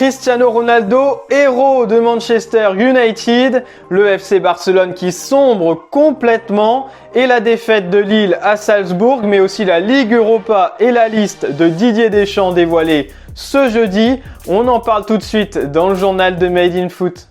Cristiano Ronaldo, héros de Manchester United, le FC Barcelone qui sombre complètement et la défaite de Lille à Salzbourg, mais aussi la Ligue Europa et la liste de Didier Deschamps dévoilée ce jeudi. On en parle tout de suite dans le journal de Made in Foot.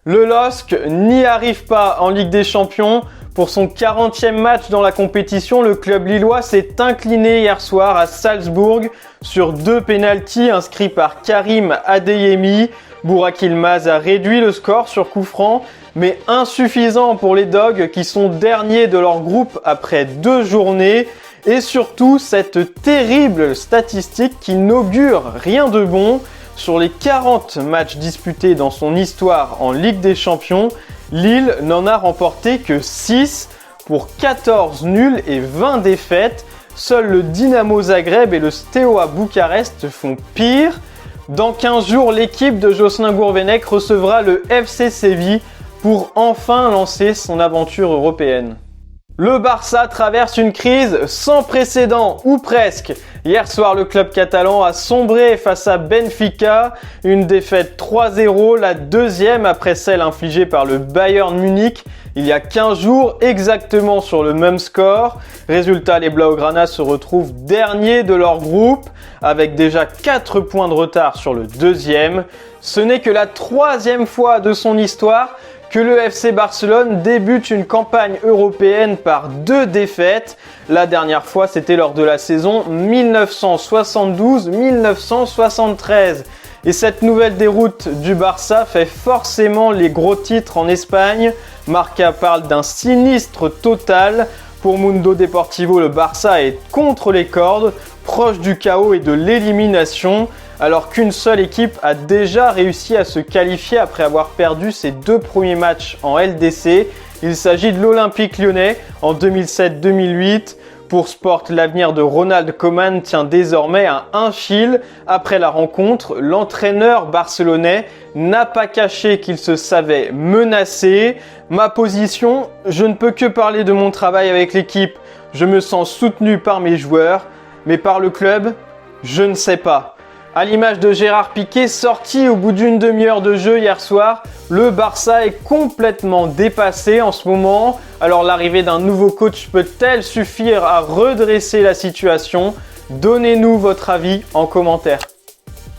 Le LOSC n'y arrive pas en Ligue des Champions. Pour son 40e match dans la compétition, le club lillois s'est incliné hier soir à Salzbourg sur 2 pénaltys inscrits par Karim Adeyemi. Burak Yilmaz a réduit le score sur coup franc, mais insuffisant pour les Dogs qui sont derniers de leur groupe après 2 journées. Et surtout, cette terrible statistique qui n'augure rien de bon. Sur les 40 matchs disputés dans son histoire en Ligue des Champions, Lille n'en a remporté que 6 pour 14 nuls et 20 défaites. Seuls le Dynamo Zagreb et le Steaua Bucarest font pire. Dans 15 jours, l'équipe de Jocelyn Gourvenec recevra le FC Séville pour enfin lancer son aventure européenne. Le Barça traverse une crise sans précédent, ou presque. Hier soir, le club catalan a sombré face à Benfica. Une défaite 3-0, la deuxième après celle infligée par le Bayern Munich il y a 15 jours, exactement sur le même score. Résultat, les Blaugrana se retrouvent derniers de leur groupe, avec déjà 4 points de retard sur le deuxième. Ce n'est que la 3e fois de son histoire que le FC Barcelone débute une campagne européenne par 2 défaites. La dernière fois, c'était lors de la saison 1972-1973. Et cette nouvelle déroute du Barça fait forcément les gros titres en Espagne. Marca parle d'un sinistre total. Pour Mundo Deportivo, le Barça est contre les cordes, proche du chaos et de l'élimination, alors qu'une seule équipe a déjà réussi à se qualifier après avoir perdu ses 2 premiers matchs en LDC. Il s'agit de l'Olympique Lyonnais en 2007-2008. Pour Sport, l'avenir de Ronald Koeman tient désormais à un fil. Après la rencontre, l'entraîneur barcelonais n'a pas caché qu'il se savait menacé. Ma position, je ne peux que parler de mon travail avec l'équipe. Je me sens soutenu par mes joueurs, mais par le club, je ne sais pas. À l'image de Gérard Piqué, sorti au bout d'une demi-heure de jeu hier soir, le Barça est complètement dépassé en ce moment. Alors l'arrivée d'un nouveau coach peut-elle suffire à redresser la situation? Donnez-nous votre avis en commentaire.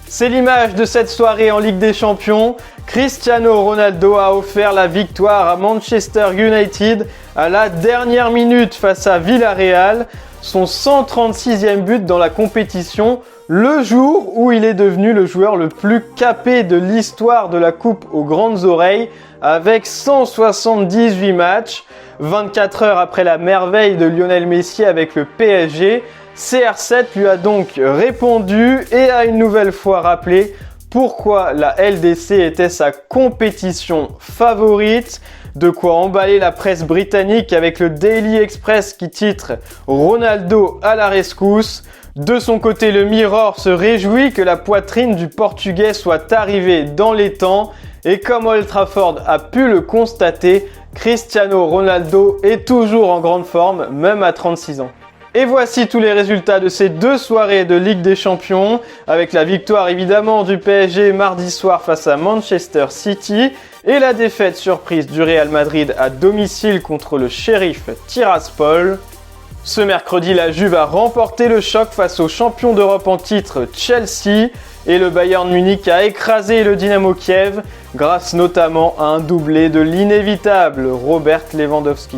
C'est l'image de cette soirée en Ligue des Champions. Cristiano Ronaldo a offert la victoire à Manchester United à la dernière minute face à Villarreal. Son 136e but dans la compétition, le jour où il est devenu le joueur le plus capé de l'histoire de la Coupe aux grandes oreilles avec 178 matchs. 24 heures après la merveille de Lionel Messi avec le PSG, CR7 lui a donc répondu et a une nouvelle fois rappelé pourquoi la LDC était sa compétition favorite. De quoi emballer la presse britannique avec le Daily Express qui titre « Ronaldo à la rescousse ». De son côté, le Mirror se réjouit que la poitrine du Portugais soit arrivée dans les temps. Et comme Old Trafford a pu le constater, Cristiano Ronaldo est toujours en grande forme, même à 36 ans. Et voici tous les résultats de ces 2 soirées de Ligue des Champions, avec la victoire évidemment du PSG mardi soir face à Manchester City et la défaite surprise du Real Madrid à domicile contre le Sheriff Tiraspol. Ce mercredi, la Juve a remporté le choc face au champion d'Europe en titre Chelsea et le Bayern Munich a écrasé le Dynamo Kiev grâce notamment à un doublé de l'inévitable Robert Lewandowski.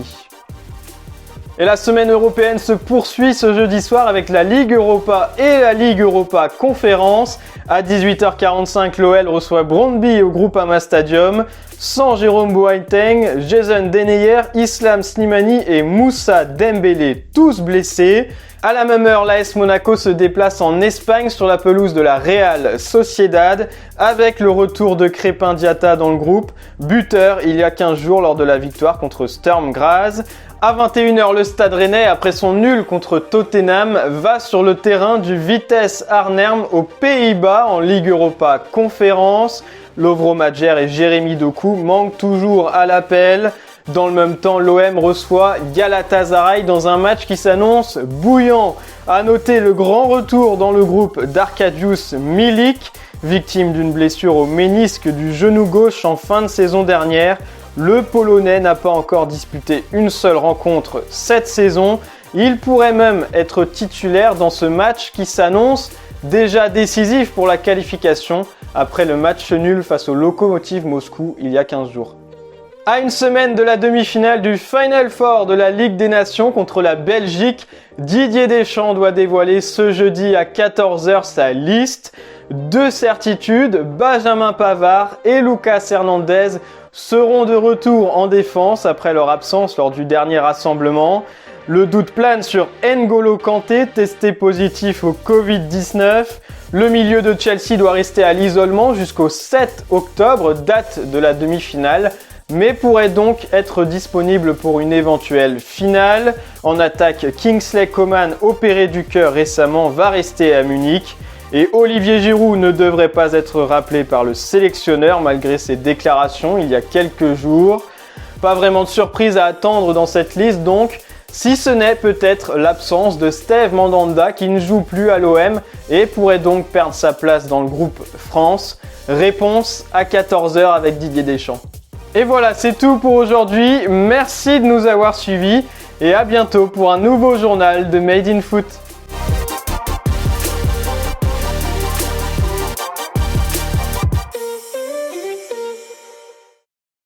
Et la semaine européenne se poursuit ce jeudi soir avec la Ligue Europa et la Ligue Europa Conférence. À 18h45, l'OL reçoit Brøndby au Groupama Stadium. Sans Jérôme Boateng, Jason Denayer, Islam Slimani et Moussa Dembélé, tous blessés. À la même heure, l'AS Monaco se déplace en Espagne sur la pelouse de la Real Sociedad avec le retour de Crépin Diatta dans le groupe, buteur il y a 15 jours lors de la victoire contre Sturm Graz. À 21h, le Stade Rennais, après son nul contre Tottenham, va sur le terrain du Vitesse Arnhem aux Pays-Bas en Ligue Europa Conférence. Lovro Madjer et Jérémy Doku manquent toujours à l'appel. Dans le même temps, l'OM reçoit Galatasaray dans un match qui s'annonce bouillant. À noter le grand retour dans le groupe d'Arkadiusz Milik, victime d'une blessure au ménisque du genou gauche en fin de saison dernière. Le Polonais n'a pas encore disputé une seule rencontre cette saison. Il pourrait même être titulaire dans ce match qui s'annonce déjà décisif pour la qualification après le match nul face au Lokomotiv Moscou il y a 15 jours. À une semaine de la demi-finale du Final Four de la Ligue des Nations contre la Belgique, Didier Deschamps doit dévoiler ce jeudi à 14 h sa liste. Deux certitudes, Benjamin Pavard et Lucas Hernandez seront de retour en défense après leur absence lors du dernier rassemblement. Le doute plane sur N'Golo Kanté, testé positif au Covid-19. Le milieu de Chelsea doit rester à l'isolement jusqu'au 7 octobre, date de la demi-finale, mais pourrait donc être disponible pour une éventuelle finale. En attaque, Kingsley Coman, opéré du cœur récemment, va rester à Munich. Et Olivier Giroud ne devrait pas être rappelé par le sélectionneur malgré ses déclarations il y a quelques jours. Pas vraiment de surprise à attendre dans cette liste donc, si ce n'est peut-être l'absence de Steve Mandanda qui ne joue plus à l'OM et pourrait donc perdre sa place dans le groupe France. Réponse à 14 h avec Didier Deschamps. Et voilà, c'est tout pour aujourd'hui. Merci de nous avoir suivis et à bientôt pour un nouveau journal de Made in Foot.